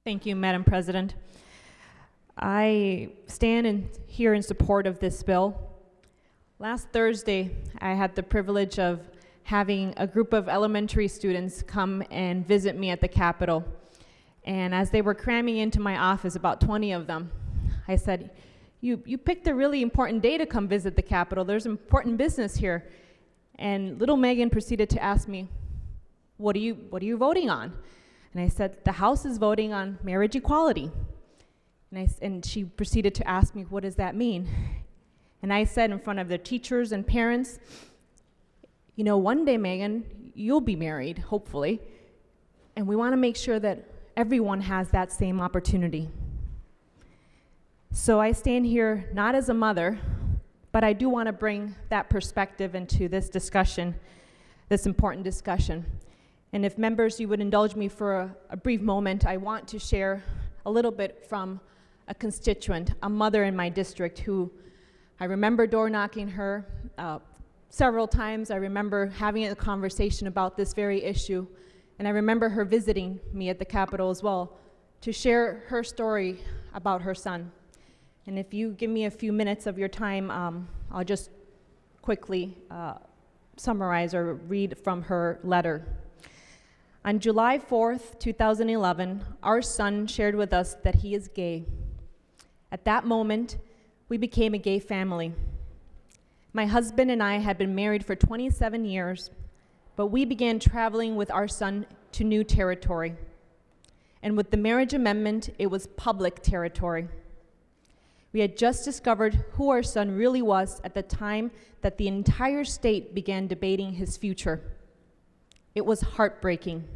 Thank you, Madam President. I stand here in support of this bill. Last Thursday, I had the privilege of having a group of elementary students come and visit me at the Capitol. And as they were cramming into my office, about 20 of them, I said, you picked a really important day to come visit the Capitol. There's important business here. And little Megan proceeded to ask me, what are you voting on? And I said, the House is voting on marriage equality. And she proceeded to ask me, what does that mean? And I said in front of the teachers and parents, you know, one day, Megan, you'll be married, hopefully, and we want to make sure that everyone has that same opportunity. So I stand here not as a mother, but I do want to bring that perspective into this discussion, this important discussion. And if members, you would indulge me for a brief moment, I want to share a little bit from a constituent, a mother in my district who I remember door knocking her several times. I remember having a conversation about this very issue. And I remember her visiting me at the Capitol as well to share her story about her son. And if you give me a few minutes of your time, I'll just quickly summarize or read from her letter. On July 4th, 2011, our son shared with us that he is gay. At that moment, we became a gay family. My husband and I had been married for 27 years, but we began traveling with our son to new territory. And with the marriage amendment, it was public territory. We had just discovered who our son really was at the time that the entire state began debating his future. It was heartbreaking.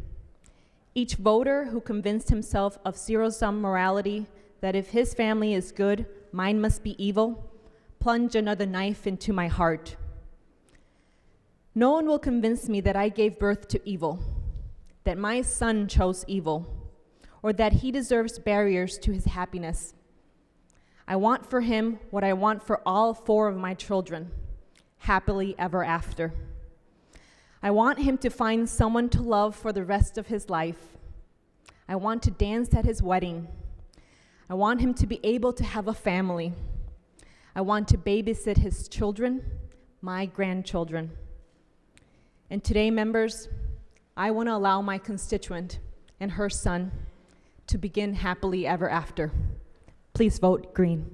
Each voter who convinced himself of zero-sum morality, that if his family is good, mine must be evil, plunged another knife into my heart. No one will convince me that I gave birth to evil, that my son chose evil, or that he deserves barriers to his happiness. I want for him what I want for all 4 of my children, happily ever after. I want him to find someone to love for the rest of his life. I want to dance at his wedding. I want him to be able to have a family. I want to babysit his children, my grandchildren. And today, members, I want to allow my constituent and her son to begin happily ever after. Please vote green.